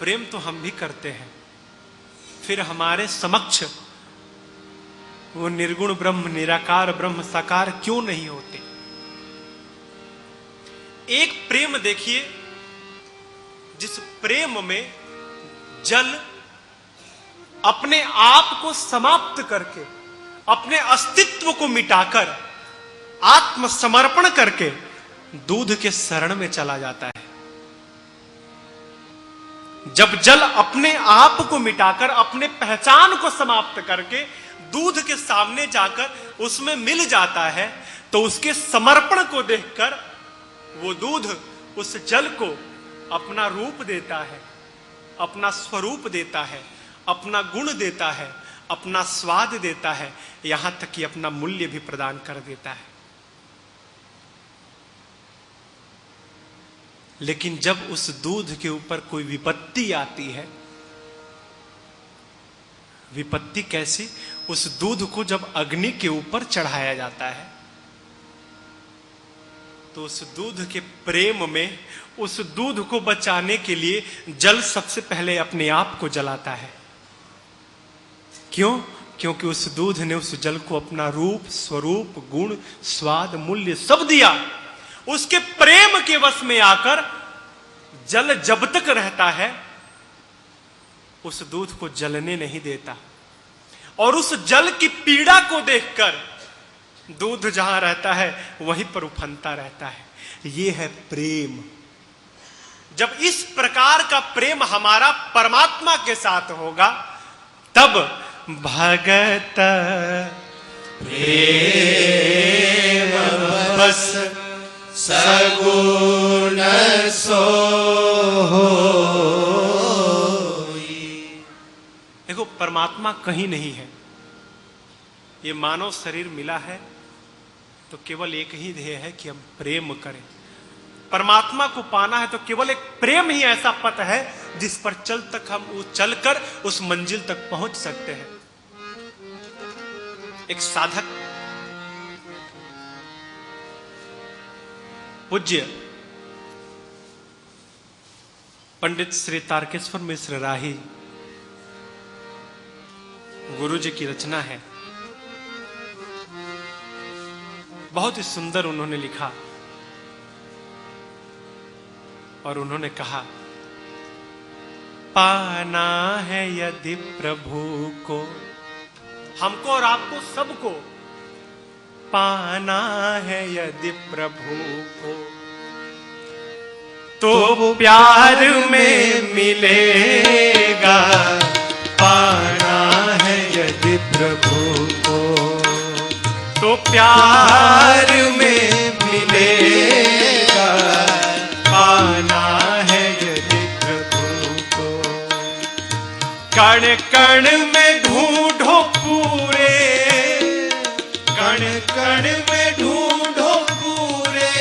प्रेम तो हम भी करते हैं, फिर हमारे समक्ष वो निर्गुण ब्रह्म, निराकार ब्रह्म साकार क्यों नहीं होते? एक प्रेम देखिए जिस प्रेम में जल अपने आप को समाप्त करके, अपने अस्तित्व को मिटाकर, आत्मसमर्पण करके दूध के शरण में चला जाता है। जब जल अपने आप को मिटाकर, अपने पहचान को समाप्त करके दूध के सामने जाकर उसमें मिल जाता है, तो उसके समर्पण को देखकर वो दूध उस जल को अपना रूप देता है, अपना स्वरूप देता है, अपना गुण देता है, अपना स्वाद देता है, यहां तक कि अपना मूल्य भी प्रदान कर देता है। लेकिन जब उस दूध के ऊपर कोई विपत्ति आती है, विपत्ति कैसी? उस दूध को जब अग्नि के ऊपर चढ़ाया जाता है, तो उस दूध के प्रेम में, उस दूध को बचाने के लिए जल सबसे पहले अपने आप को जलाता है। क्यों? क्योंकि उस दूध ने उस जल को अपना रूप, स्वरूप, गुण, स्वाद, मूल्य सब दिया। उसके प्रेम के वश में आकर जल जब तक रहता है उस दूध को जलने नहीं देता, और उस जल की पीड़ा को देखकर दूध जहां रहता है वहीं पर उफनता रहता है। यह है प्रेम। जब इस प्रकार का प्रेम हमारा परमात्मा के साथ होगा, तब भगत प्रेम बस सगुण सोई। देखो, परमात्मा कहीं नहीं है। ये मानव शरीर मिला है तो केवल एक ही ध्येय है कि हम प्रेम करें। परमात्मा को पाना है तो केवल एक प्रेम ही ऐसा पथ है जिस पर चलकर उस मंजिल तक पहुंच सकते हैं। एक साधक पूज्य पंडित श्री तारकेश्वर मिश्र राही गुरु जी की रचना है, बहुत ही सुंदर उन्होंने लिखा और उन्होंने कहा, पाना है यदि प्रभु को, हमको और आपको सबको पाना है यदि प्रभु को, तो प्यार में मिलेगा। पाना है यदि प्रभु को, तो प्यार में मिलेगा। पाना है यदि प्रभु को, कण कण में ढूंढो पूरे, कण कण में ढूंढो पूरे,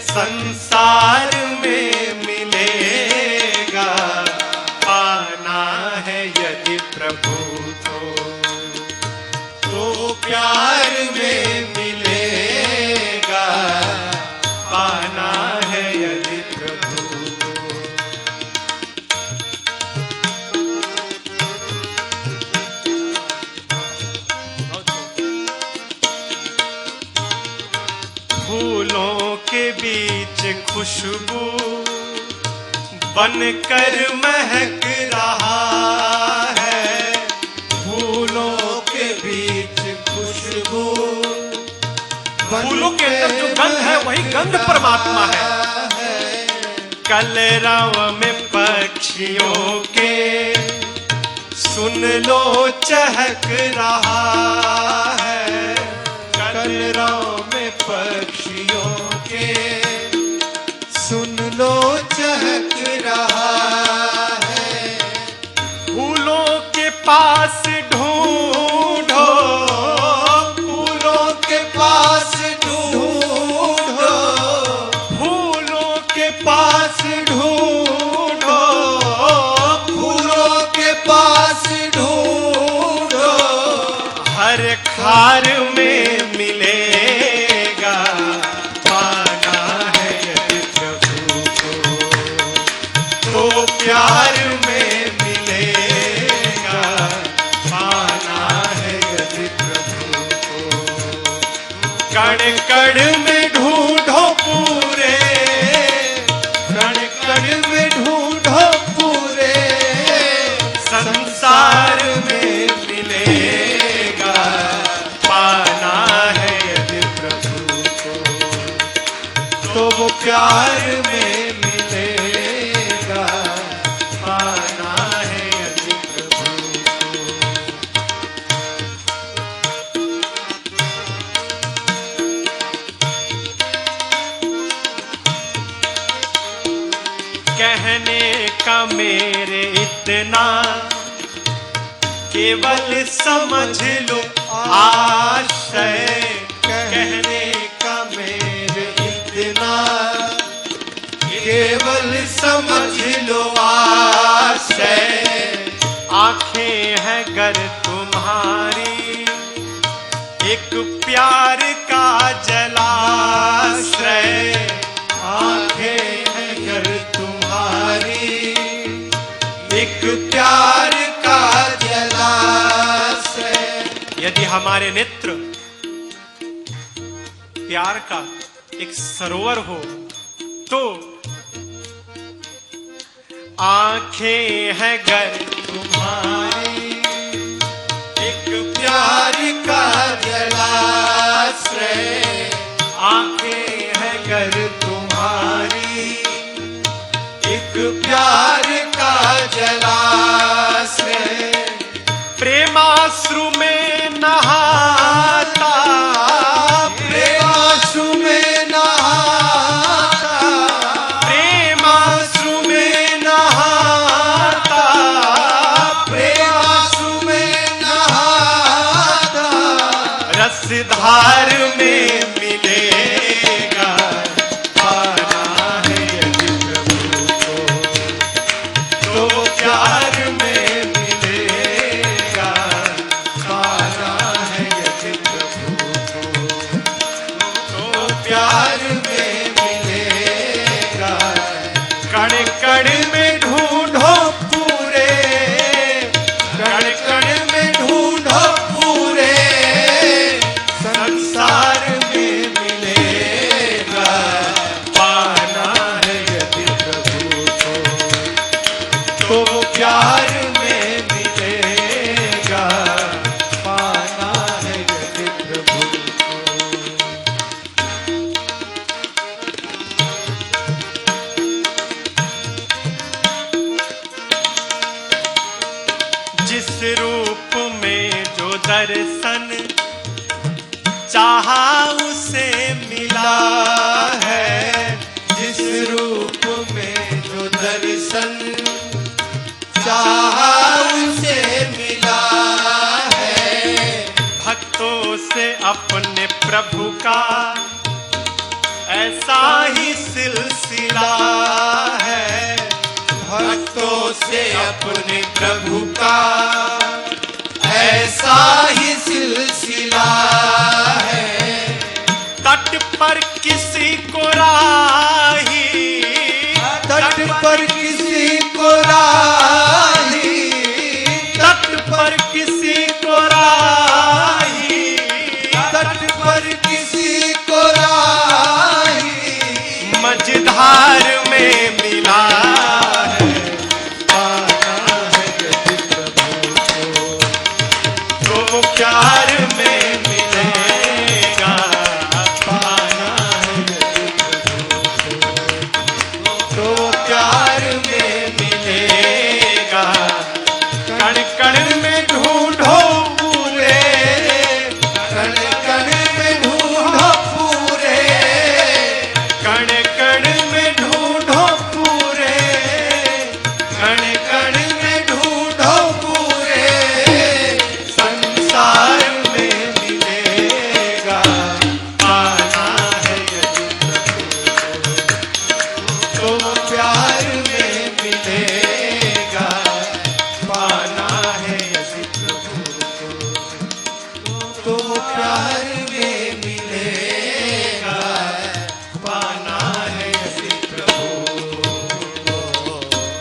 संसार में मिलेगा। पाना है यदि प्रभु को, तो प्यार में मिलेगा। पाना है यदि प्रभु को। फूलों के बीच खुशबू बनकर महक रहा है। फूलों के बीच खुशबू, फूलों के अंदर जो गंध है वही गंध परमात्मा है। कलरव में पक्षियों के सुन लो चहक रहा है। कलरव में पक्षियों के सुन लो चहक रहा है। फूलों के पास ढूंढो, फूलों के पास ढूंढो, फूलों के पास ढूंढो, फूलों के पास ढूंढो, हर खार में मिलेगा। पाना है यदि प्रभु को, तो प्यार में मिलेगा, पाना है यदि प्रभु को। कण कण में ढूंढो पूरे, कण कण में ढूंढो पूरे संसार में मिलेगा, पाना है यदि प्रभु को। तो वो प्यार में मिलेगा, पाना है यदि प्रभु को। कहने का मेरे इतना, केवल समझ लो आशय। कहने का मेरे इतना, केवल समझ लो आशय। आंखें हैं गर तुम्हारी, एक प्यार का जलाश्रय। आंखें हैं गर तुम्हारी, एक प्यार का जलाशय। यदि हमारे नेत्र प्यार का एक सरोवर हो, तो आंखें हैं गर तुम्हारी, एक प्यार का जलाश्रय। आंखें हैं गर तुम्हारी, एक प्यार का जलाश्रय। प्रेमाश्रु में नहाता, प्रेमाश्रु में नहाता, प्रेमाश्रु में नहाता, प्रेमाश्रु में नहाता। रसधार में मिलेगा, पाना है यदि प्रभु को। तो प्यार में मिलेगा, पाना है यदि प्रभु को। तो प्यार में मिलेगा, कण कण में ढूंढो पूरे, कण कण में ढूंढो पूरे संसार में मिलेगा, पाना है यदि प्रभु को। तो वो प्यार में मिलेगा, पाना है यदि प्रभु को। जिस रूप में जो दर्शन चाहा उसे मिला है, जिस रूप में जो दर्शन चाहा उसे मिला है। भक्तों से अपने प्रभु का ऐसा ही सिलसिला है, भक्तों से अपने प्रभु का ऐसा ही सिलसिला है। तट पर किसी को राही, तट पर किसी को राही, तट पर किसी को राही, तट पर किसी को राही। मझधार में मिला है, पाना है यदि प्रभु को। तो प्यार में मिलेगा, पाना है यदि प्रभु को। तो प्यार में मिलेगा, कण कण में ढूंढो पूरे, कण कण में ढूंढो पूरे, कण कण में ढूंढो पूरे, कण कण में ढूंढो पूरे संसार में मिलेगा, पाना है यदि प्रभु को। तो प्यार